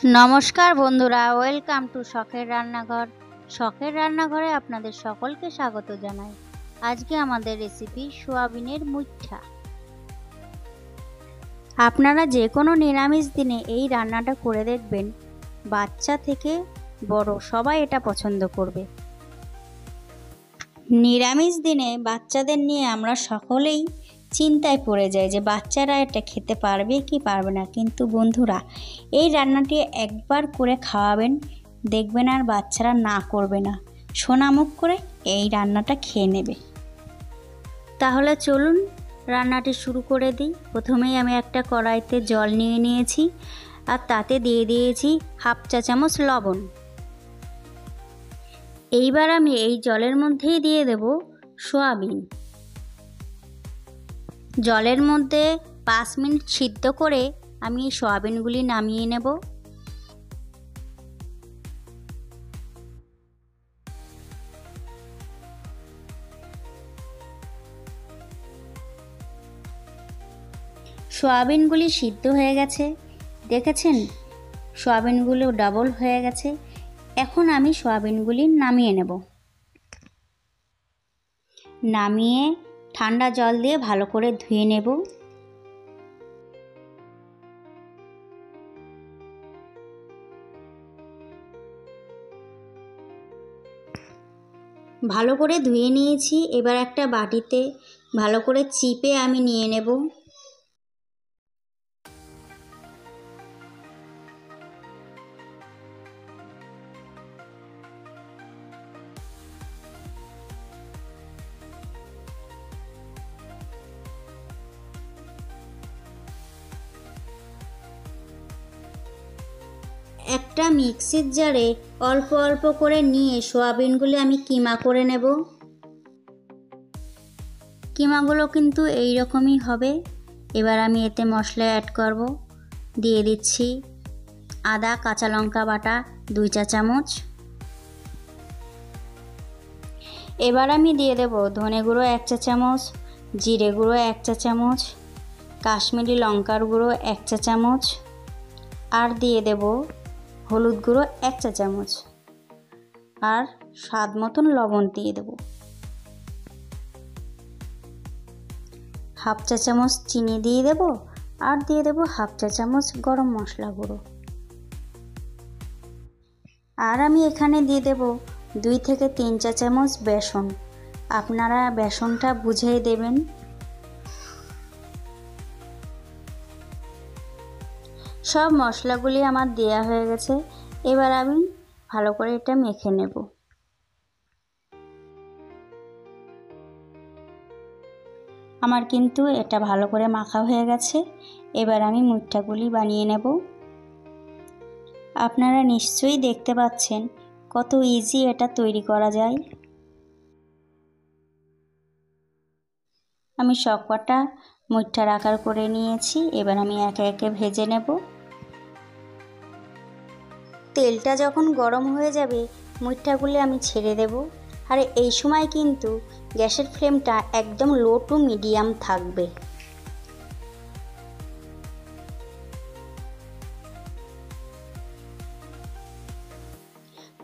নমস্কার বন্ধুরা, welcome to শখের রান্নাঘর। শখের রান্নাঘরে আপনাদের সকলকে স্বাগত জানাই। আজকে আমাদের রেসিপি সোয়াবিনের মুইঠা। আপনারা যে কোনো নিরামিষ দিনে এই রান্নাটা করে দেখবেন, বাচ্চা থেকে বড় সবাই এটা পছন্দ করবে। নিরামিষ দিনে বাচ্চাদের নিয়ে আমরা সকলেই চিন্তায় পড়ে যায় যে বাচ্চারা এটা খেতে পারবে কি পারবে না, কিন্তু বন্ধুরা এই রান্নাটি একবার করে খাওয়াবেন, দেখবেন আর বাচ্চারা না করবে না, সোনামুখ করে এই রান্নাটা খেয়ে নেবে। তাহলে চলুন রান্নাটি শুরু করে দিই। প্রথমেই আমি একটা কড়াইতে জল নিয়ে নিয়েছি আর তাতে দিয়ে দিয়েছি হাফ চা চামচ লবণ। এইবার আমি এই জলের মধ্যেই দিয়ে দেব সোয়াবিন। জলের মধ্যে 5 মিনিট সিদ্ধ করে আমি সোয়াবিনগুলি নামিয়ে নেব। সোয়াবিনগুলি সিদ্ধ হয়ে গেছে, দেখেছেন সোয়াবিনগুলো ডাবল হয়ে গেছে। এখন আমি সোয়াবিনগুলি নামিয়ে নেব। নামিয়ে ঠান্ডা জল দিয়ে ভালো করে ধুয়ে নেব। ভালো করে ধুয়ে নিয়েছি। এবার একটা বাটিতে ভালো করে চিপে আমি নিয়ে নেব। একটা মিক্সির জারে অল্প অল্প করে নিয়ে সোয়াবিনগুলি আমি কিমা করে নেব। কিমাগুলো কিন্তু এই রকমই হবে। এবার আমি এতে মশলা অ্যাড করব। দিয়ে দিচ্ছি আদা কাঁচা লঙ্কা বাটা 2 চা চামচ। এবার আমি দিয়ে দেব ধনে গুঁড়ো 1 চা চামচ, জিরে গুঁড়ো 1 চা চামচ, কাশ্মীরি লঙ্কার গুঁড়ো 1 চা চামচ, আর দিয়ে দেব হলুদ গুঁড়ো 1 চা চামচ, আর স্বাদ মতন লবণ দিয়ে দেব। হাফ চা চামচ চিনি দিয়ে দেব, আর দিয়ে দেব হাফ চা চামচ গরম মশলা গুঁড়ো। আর আমি এখানে দিয়ে দেব 2 থেকে 3 চা চামচ বেসন। আপনারা বেসনটা বুঝেই দেবেন। সব মশলাগুলি আমার দেয়া হয়ে গেছে। এবার আমি ভালো করে এটা মেখে নেব। আমার কিন্তু এটা ভালো করে মাখা হয়ে গেছে। এবার আমি মুইঠাগুলি বানিয়ে নেব। আপনারা নিশ্চয়ই দেখতে পাচ্ছেন কত ইজি এটা তৈরি করা যায়। আমি সবকটা মুইঠার আকার করে নিয়েছি। এবার আমি একে একে ভেজে নেব। তেলটা যখন গরম হয়ে যাবে মুইঠাগুলি আমি ছেড়ে দেব। আর এই সময় কিন্তু গ্যাসের ফ্লেমটা একদম লো টু মিডিয়াম থাকবে।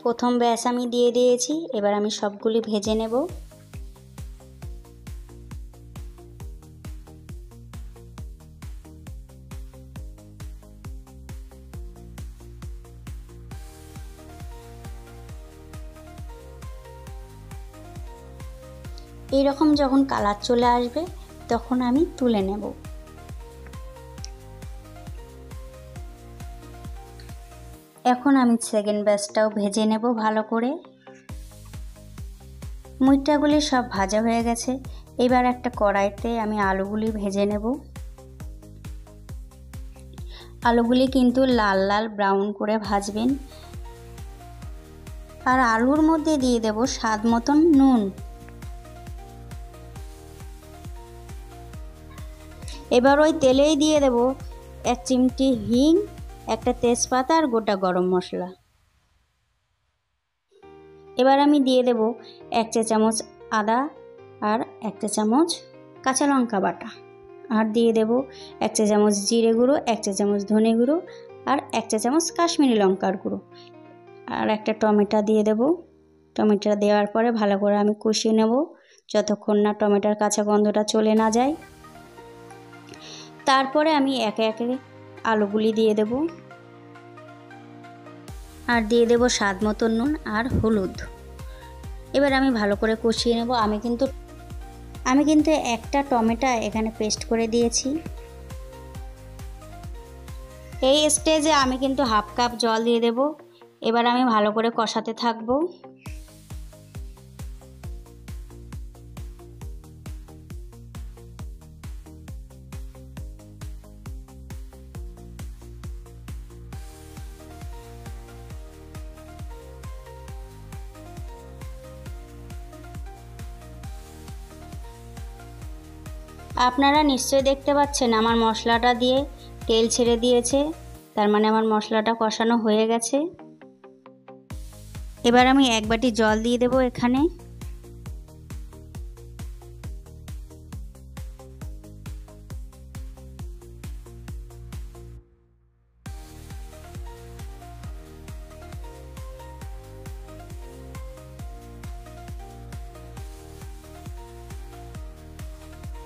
প্রথম ব্যাচ আমি দিয়ে দিয়েছি। এবার আমি সবগুলি ভেজে নেব। এইরকম যখন কালার চলে আসবে তখন আমি তুলে নেব। এখন আমি সেকেন্ড ব্যাচটাও ভেজে নেব ভালো করে। মুইঠাগুলি সব ভাজা হয়ে গেছে। এবার একটা কড়াইতে আমি আলুগুলি ভেজে নেব। আলুগুলি কিন্তু লাল লাল ব্রাউন করে ভাজবেন। আর আলুর মধ্যে দিয়ে দেব স্বাদ মতন নুন। এবার ওই তেলেই দিয়ে দেব 1 চিমটি হিং, একটা তেজপাতা আর গোটা গরম মশলা। এবার আমি দিয়ে দেব 1 চা চামচ আদা আর 1 চা চামচ কাঁচা লঙ্কা বাটা, আর দিয়ে দেব 1 চা চামচ জিরে গুঁড়ো, 1 চা চামচ ধনে গুঁড়ো, আর 1 চা চামচ কাশ্মীরি লঙ্কার গুঁড়ো আর একটা টমেটো দিয়ে দেব। টমেটো দেওয়ার পরে ভালো করে আমি কষিয়ে নেব যতক্ষণ না টমেটোর কাঁচা গন্ধটা চলে না যায়। তারপরে আমি একে একে আলুগুলি দিয়ে দেব আর দিয়ে দেব স্বাদ মতো নুন আর হলুদ। এবার আমি ভালো করে কষিয়ে নেব। আমি কিন্তু একটা টমেটো এখানে পেস্ট করে দিয়েছি। এই স্টেজে আমি কিন্তু 1/2 কাপ জল দিয়ে দেব। এবার আমি ভালো করে কষাতে থাকবো। আপনারা নিশ্চয়ই দেখতে পাচ্ছেন আমার মশলাটা দিয়ে তেল ছেড়ে দিয়েছে, তার মানে আমার মশলাটা কষানো হয়ে গেছে। এবার আমি 1 বাটি জল দিয়ে দেব এখানে।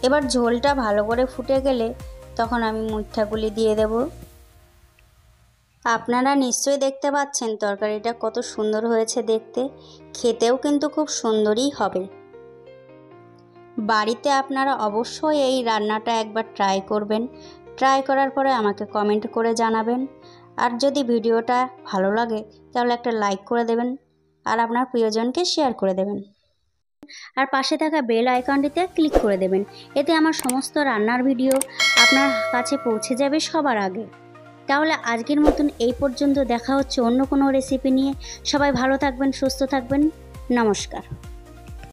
এবার ঝোলটা ভালো করে ফুটে গেলে তখন আমি মুইঠাগুলি দিয়ে দেব। আপনারা নিশ্চয়ই দেখতে পাচ্ছেন তরকারিটা কত সুন্দর হয়েছে দেখতে, খেতেও কিন্তু খুব সুন্দরই হবে। বাড়িতে আপনারা অবশ্যই এই রান্নাটা একবার ট্রাই করবেন। ট্রাই করার পরে আমাকে কমেন্ট করে জানাবেন। আর যদি ভিডিওটা ভালো লাগে তাহলে একটা লাইক করে দেবেন আর আপনার প্রিয়জনকে শেয়ার করে দেবেন। আর পাশে থাকা বেল আইকনটিতে ক্লিক করে দেবেন। এতে আমার সমস্ত রান্নার ভিডিও আপনার কাছে পৌঁছে যাবে সবার আগে। তাহলে আজকের মতন এই পর্যন্ত। দেখা হচ্ছে অন্য কোনো রেসিপি নিয়ে। সবাই ভালো থাকবেন, সুস্থ থাকবেন। নমস্কার।